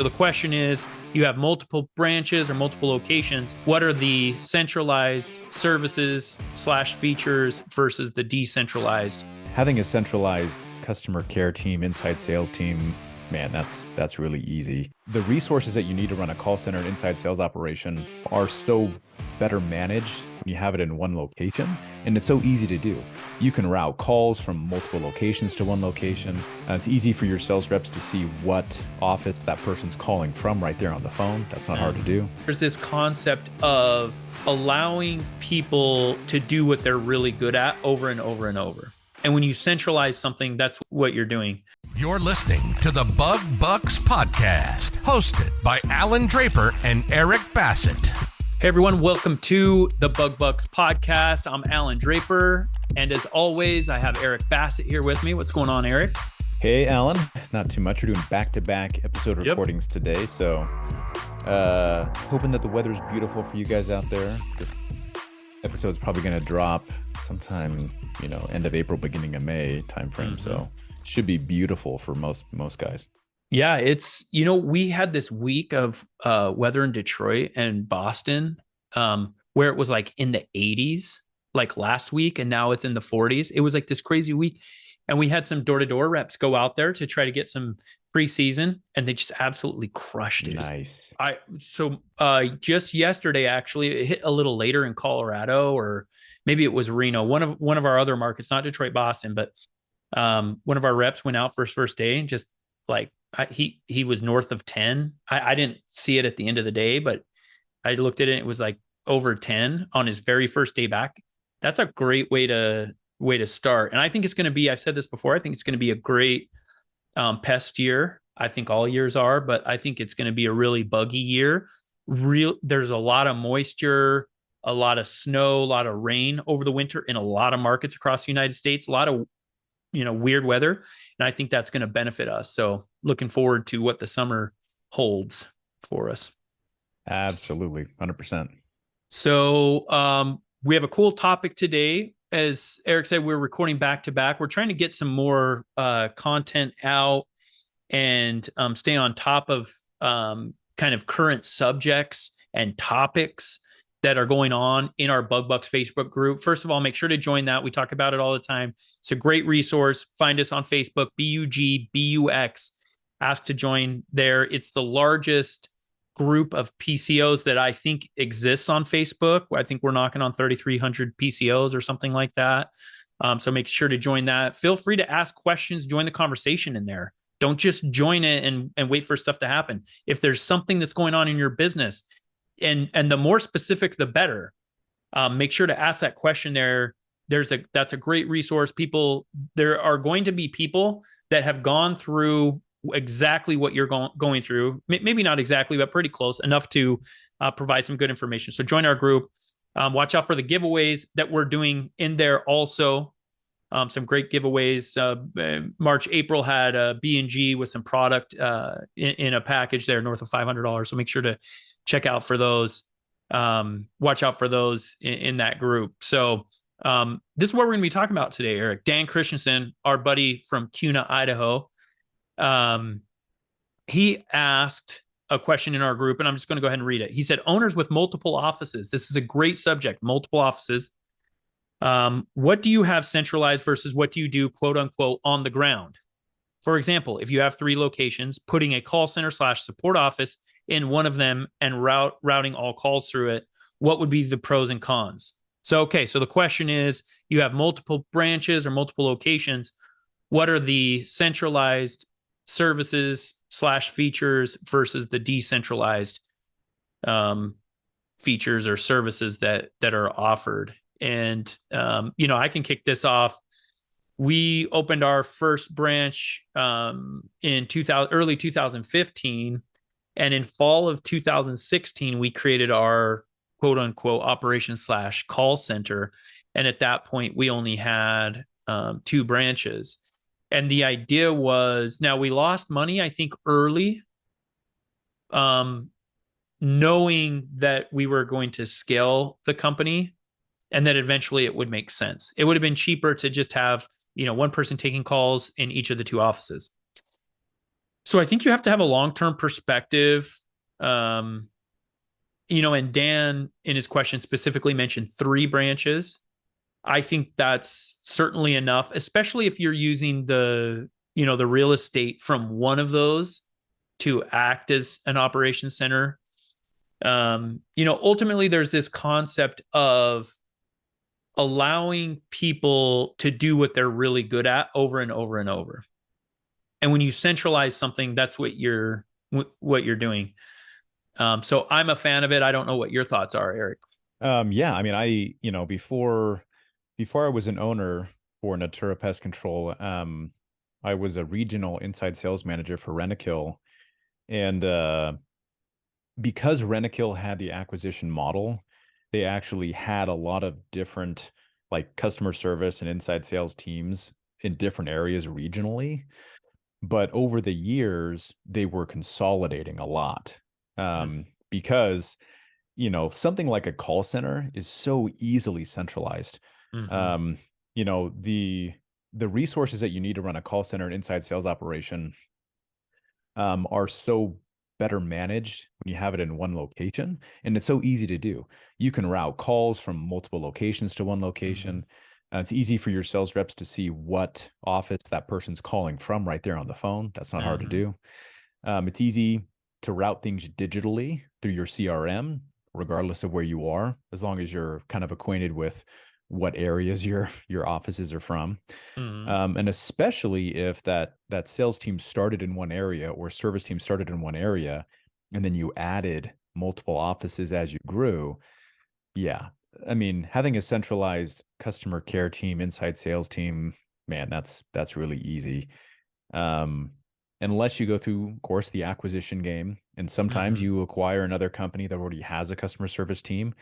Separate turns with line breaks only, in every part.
So the question is, you have multiple branches or multiple locations. What are the centralized services / features versus the decentralized?
Having a centralized customer care team, inside sales team, man, that's really easy. The resources that you need to run a call center and inside sales operation are so better managed when you have it in one location, and it's so easy to do. You can route calls from multiple locations to one location. It's easy for your sales reps to see what office that person's calling from right there on the phone. That's not hard to do.
There's this concept of allowing people to do what they're really good at over and over and over. And when you centralize something, that's what you're doing.
You're listening to the Bug Bucks Podcast, hosted by Allan Draper and Eric Bassett.
Hey everyone, welcome to the Bug Bucks Podcast. I'm Allan Draper, and as always, I have Eric Bassett here with me. What's going on, Eric?
Hey, Allan. Not too much. We're doing back-to-back episode recordings today, so hoping that the weather's beautiful for you guys out there. This episode's probably going to drop sometime, end of April, beginning of May timeframe. So it should be beautiful for most guys.
Yeah, it's, we had this week of weather in Detroit and Boston where it was like in the 80s, like last week, and now it's in the 40s. It was like this crazy week. And we had some door-to-door reps go out there to try to get some preseason, and they just absolutely crushed it.
Nice.
So just yesterday, actually, it hit a little later in Colorado, or maybe it was Reno, one of our other markets, not Detroit, Boston, but one of our reps went out for his first day and just like he was north of 10. I didn't see it at the end of the day, but I looked at it. It was like over 10 on his very first day back. That's a great way to start. And I think it's going to be, I've said this before, I think it's going to be a great pest year. I think all years are, but I think it's going to be a really buggy year. There's a lot of moisture, a lot of snow, a lot of rain over the winter in a lot of markets across the United States, a lot of weird weather. And I think that's going to benefit us. So looking forward to what the summer holds for us.
Absolutely. 100%.
So we have a cool topic today. As Eric said, we're recording back to back. We're trying to get some more content out and stay on top of kind of current subjects and topics that are going on in our Bug Bucks Facebook group. First of all, make sure to join that. We talk about it all the time. It's a great resource. Find us on Facebook, BUGBUX. Ask to join there. It's the largest group of PCOs that I think exists on Facebook. I think we're knocking on 3,300 PCOs or something like that. So make sure to join that. Feel free to ask questions, join the conversation in there. Don't just join it and wait for stuff to happen. If there's something that's going on in your business, and the more specific, the better. Make sure to ask that question there. That's a great resource. There are going to be people that have gone through exactly what you're going through. Maybe not exactly, but pretty close enough to provide some good information. So join our group. Watch out for the giveaways that we're doing in there also. Some great giveaways. March, April had a B&G with some product in a package there north of $500. So make sure to check out for those. Watch out for those in that group. So this is what we're going to be talking about today, Eric. Dan Christensen, our buddy from Kuna, Idaho, he asked a question in our group, and I'm just going to go ahead and read it. He said, owners with multiple offices. This is a great subject, multiple offices. What do you have centralized versus what do you do, quote unquote, on the ground? For example, if you have 3 locations, putting a call center / support office in one of them and routing all calls through it, what would be the pros and cons? So the question is, you have multiple branches or multiple locations. What are the centralized services / features versus the decentralized features or services that are offered? And, I can kick this off. We opened our first branch in early 2015. And in fall of 2016, we created our quote unquote operations / call center. And at that point, we only had 2 branches. And the idea was, now we lost money, I think, early, knowing that we were going to scale the company and that eventually it would make sense. It would have been cheaper to just have, one person taking calls in each of the 2 offices. So I think you have to have a long-term perspective. Um, and Dan in his question specifically mentioned 3 branches. I think that's certainly enough, especially if you're using the real estate from one of those to act as an operations center. Ultimately there's this concept of allowing people to do what they're really good at over and over and over. And when you centralize something, that's what you're doing. So I'm a fan of it. I don't know what your thoughts are, Eric.
Yeah, I mean, before I was an owner for Natura Pest Control, I was a regional inside sales manager for Rentokil, and because Rentokil had the acquisition model, they actually had a lot of different like customer service and inside sales teams in different areas regionally. But over the years, they were consolidating a lot, because something like a call center is so easily centralized.
Mm-hmm.
The resources that you need to run a call center and inside sales operation are so better managed when you have it in one location, and it's so easy to do. You can route calls from multiple locations to one location. It's easy for your sales reps to see what office that person's calling from right there on the phone. That's not hard to do. It's easy to route things digitally through your CRM, regardless of where you are, as long as you're kind of acquainted with what areas your offices are from. And especially if that sales team started in one area or service team started in one area, and then you added multiple offices as you grew. Yeah. I mean, having a centralized customer care team, inside sales team, man, that's really easy. Unless you go through, of course, the acquisition game, and sometimes you acquire another company that already has a customer service team,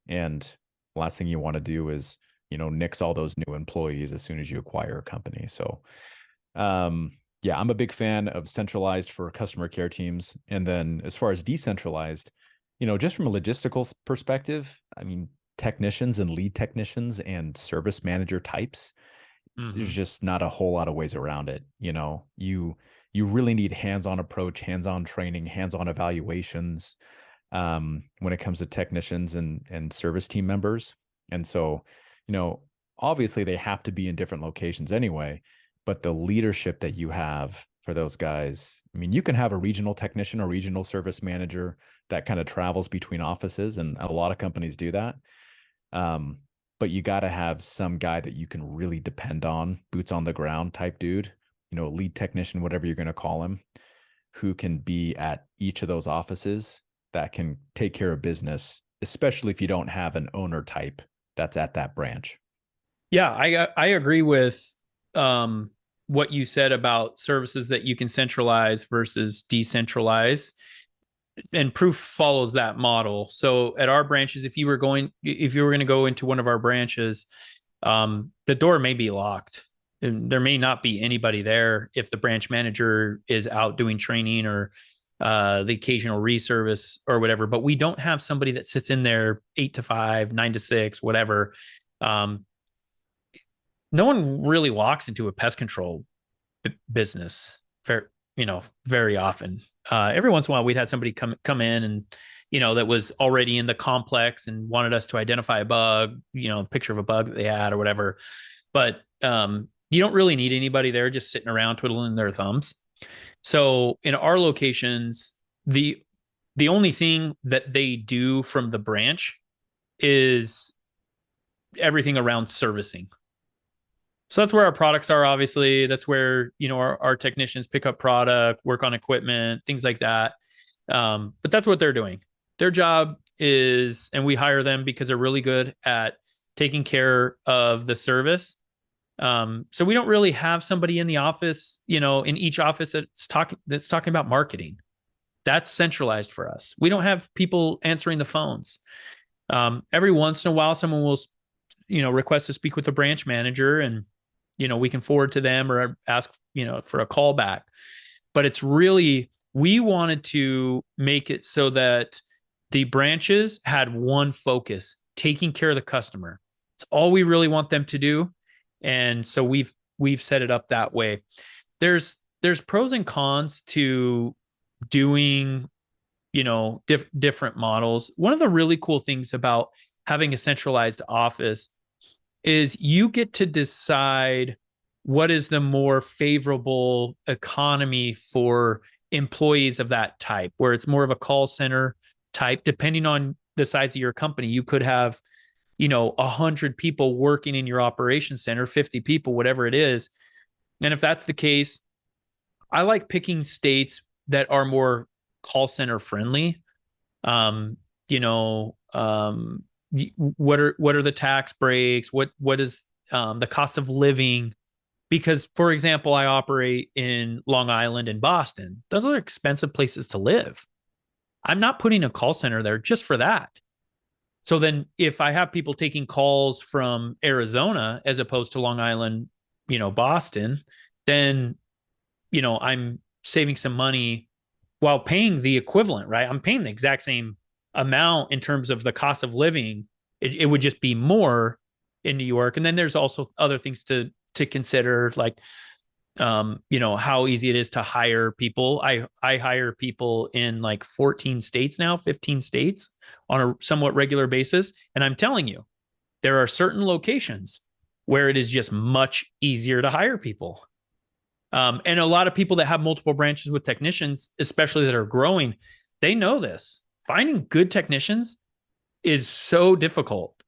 and last thing you want to do is, nix all those new employees as soon as you acquire a company. So, yeah, I'm a big fan of centralized for customer care teams. And then as far as decentralized, just from a logistical perspective, I mean, technicians and lead technicians and service manager types, there's just not a whole lot of ways around it. You really need hands-on approach, hands-on training, hands-on evaluations when it comes to technicians and service team members. And so, obviously they have to be in different locations anyway, but the leadership that you have for those guys, I mean, you can have a regional technician or regional service manager that kind of travels between offices, and a lot of companies do that. But you got to have some guy that you can really depend on, boots on the ground type dude, lead technician, whatever you're going to call him, who can be at each of those offices that can take care of business, especially if you don't have an owner type that's at that branch.
Yeah, I agree with what you said about services that you can centralize versus decentralize. And Proof follows that model. So at our branches, if you were going to go into one of our branches, the door may be locked. And there may not be anybody there if the branch manager is out doing training or the occasional reservice or whatever. But we don't have somebody that sits in there 8 to 5, 9 to 6, whatever. No one really walks into a pest control business very often. Every once in a while we'd had somebody come in and, that was already in the complex and wanted us to identify a bug, a picture of a bug that they had or whatever. But you don't really need anybody there just sitting around twiddling their thumbs. So in our locations, the only thing that they do from the branch is everything around servicing. So that's where our products are, obviously. That's where, our technicians pick up product, work on equipment, things like that. But that's what they're doing. Their job is, and we hire them because they're really good at taking care of the service. So we don't really have somebody in the office, in each office that's talking about marketing. That's centralized for us. We don't have people answering the phones. Every once in a while, someone will, request to speak with the branch manager, and we can forward to them or ask, for a call back. But it's really, we wanted to make it so that the branches had one focus, taking care of the customer. It's all we really want them to do. And so we've set it up that way. There's there's pros and cons to doing, different models. One of the really cool things about having a centralized office is you get to decide what is the more favorable economy for employees of that type, where it's more of a call center type. Depending on the size of your company, you could have 100 people working in your operations center, 50 people, whatever it is. And if that's the case, I like picking states that are more call center friendly. um you know what are the tax breaks, what is the cost of living, because for example, I operate in Long Island and Boston. Those are expensive places to live. I'm not putting a call center there just for that. So then if I have people taking calls from Arizona as opposed to Long Island, Boston, then I'm saving some money while paying the equivalent, right? I'm paying the exact same amount in terms of the cost of living. It would just be more in New York. And then there's also other things to consider, like how easy it is to hire people. I hire people in like 14 states now, 15 states on a somewhat regular basis. And I'm telling you, there are certain locations where it is just much easier to hire people. And a lot of people that have multiple branches with technicians, especially that are growing, they know this. Finding good technicians is so difficult.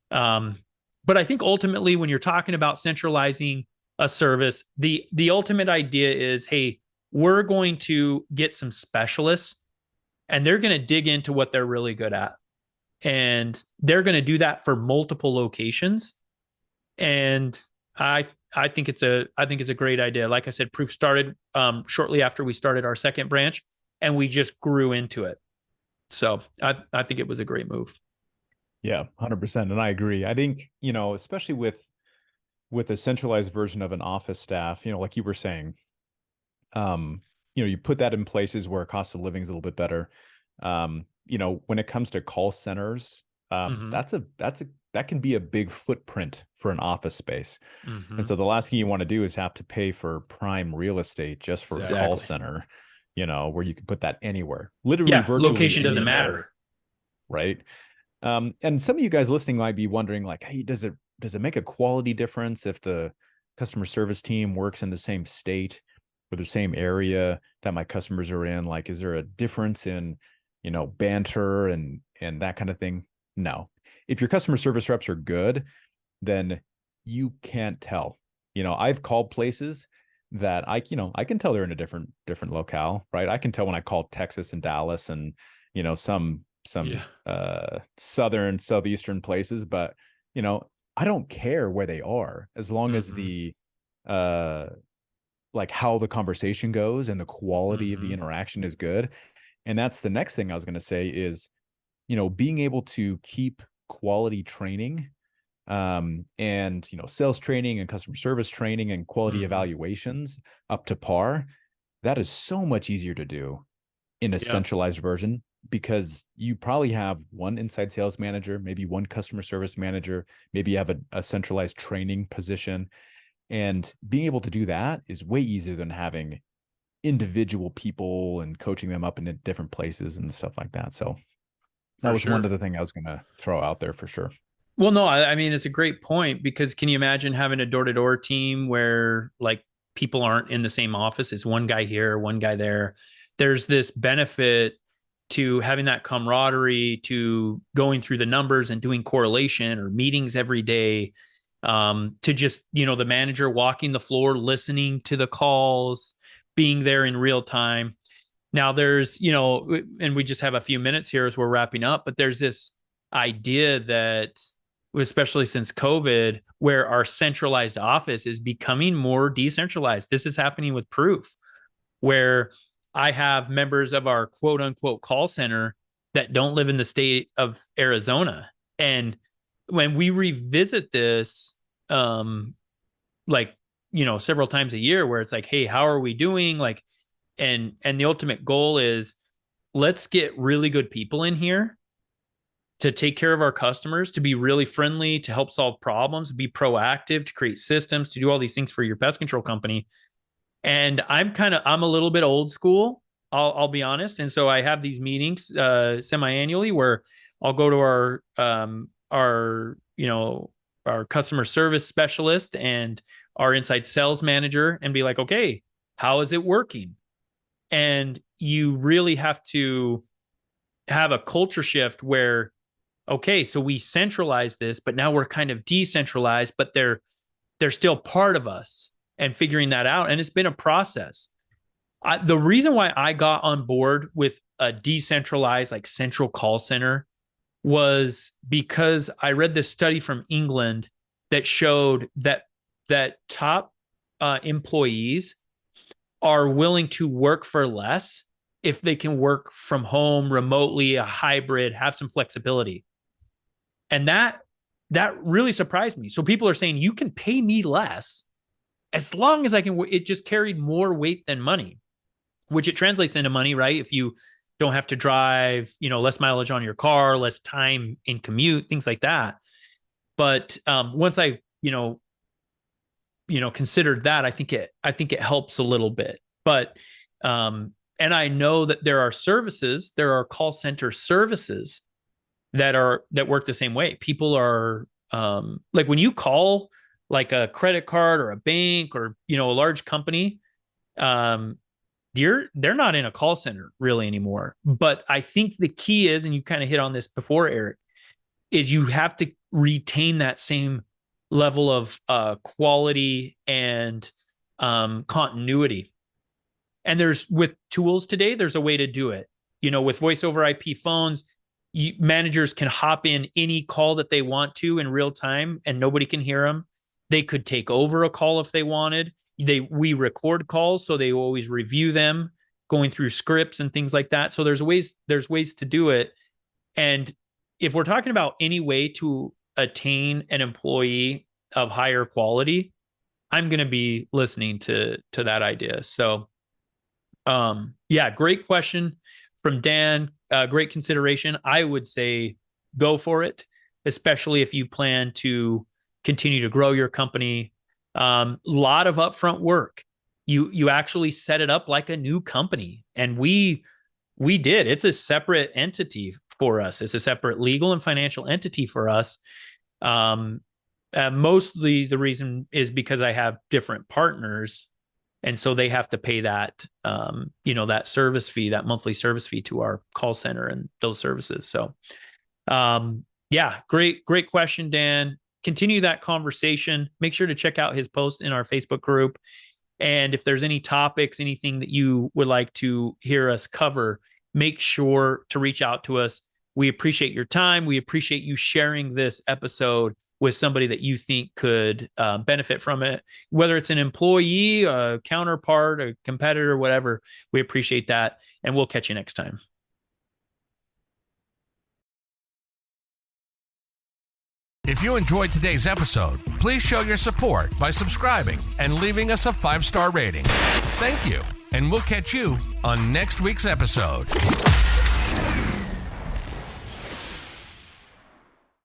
But I think ultimately, when you're talking about centralizing a service, the ultimate idea is, hey, we're going to get some specialists and they're going to dig into what they're really good at. And they're going to do that for multiple locations. And I think it's a great idea. Like I said, Proof started shortly after we started our second branch, and we just grew into it. So I think it was a great move.
Yeah, 100%. And I agree. I think, especially with a centralized version of an office staff, like you were saying, you put that in places where cost of living is a little bit better. When it comes to call centers,
Mm-hmm.
that can be a big footprint for an office space.
Mm-hmm.
And so the last thing you want to do is have to pay for prime real estate just for a call center, where you can put that anywhere, literally,
Yeah,
virtually
location doesn't
anywhere,
matter.
right? And some of you guys listening might be wondering, like, hey, does it make a quality difference if the customer service team works in the same state or the same area that my customers are in? Like, is there a difference in, banter and that kind of thing? No. If your customer service reps are good, then you can't tell. I've called places that I can tell they're in a different locale, right? I can tell when I called Texas and Dallas and, some southeastern places, but I don't care where they are as long as the like how the conversation goes and the quality of the interaction is good. And that's the next thing I was going to say is, being able to keep quality training, and sales training and customer service training and quality evaluations up to par. That is so much easier to do in a centralized version, because you probably have one inside sales manager, maybe one customer service manager, maybe you have a centralized training position. And being able to do that is way easier than having individual people and coaching them up in different places and stuff like that. So that was one other thing I was going to throw out there for sure.
Well, no, I mean, it's a great point, because can you imagine having a door-to-door team where like people aren't in the same office? It's one guy here, one guy there. There's this benefit to having that camaraderie, to going through the numbers and doing correlation or meetings every day, to just, the manager walking the floor, listening to the calls, being there in real time. Now there's, and we just have a few minutes here as we're wrapping up, but there's this idea that, especially since COVID, where our centralized office is becoming more decentralized. This is happening with Proof, where I have members of our quote unquote call center that don't live in the state of Arizona. And when we revisit this, several times a year, where it's like, hey, how are we doing? Like, and the ultimate goal is, let's get really good people in here to take care of our customers, to be really friendly, to help solve problems, be proactive, to create systems, to do all these things for your pest control company. And I'm a little bit old school. I'll be honest. And so I have these meetings semi-annually where I'll go to our customer service specialist and our inside sales manager and be like, okay, how is it working? And you really have to have a culture shift where, okay, so we centralize this, but now we're kind of decentralized, but they're still part of us, and figuring that out. And it's been a process. The reason why I got on board with a decentralized, like central call center, was because I read this study from England that showed that top employees are willing to work for less if they can work from home remotely, a hybrid, have some flexibility. And that really surprised me. So people are saying, you can pay me less as long as I can. It just carried more weight than money, which it translates into money, right? If you don't have to drive, less mileage on your car, less time in commute, things like that. But once I, considered that, I think it helps a little bit. But and I know that there are call center services that work the same way. People are like, when you call like a credit card or a bank or a large company, they're not in a call center really anymore. But I think the key is, and you kind of hit on this before, Eric, is you have to retain that same level of quality and continuity. And with tools today, there's a way to do it. With voice over IP phones, managers can hop in any call that they want to in real time and nobody can hear them. They could take over a call if they wanted. We record calls, so they always review them, going through scripts and things like that. So there's ways to do it. And if we're talking about any way to attain an employee of higher quality, I'm going to be listening to that idea. So, great question from Dan. Great consideration. I would say go for it, especially if you plan to continue to grow your company. Lot of upfront work. You actually set it up like a new company, and we did. It's a separate entity for us. It's a separate legal and financial entity for us. Mostly the reason is because I have different partners, and so they have to pay that that service fee, that monthly service fee to our call center and those services. So great question, Dan. Continue that conversation. Make sure to check out his post in our Facebook group. And if there's any topics, anything that you would like to hear us cover, make sure to reach out to us. We appreciate your time. We appreciate you sharing this episode with somebody that you think could benefit from it, whether it's an employee, a counterpart, a competitor, whatever. We appreciate that. And we'll catch you next time.
If you enjoyed today's episode, please show your support by subscribing and leaving us a 5-star rating. Thank you, and we'll catch you on next week's episode.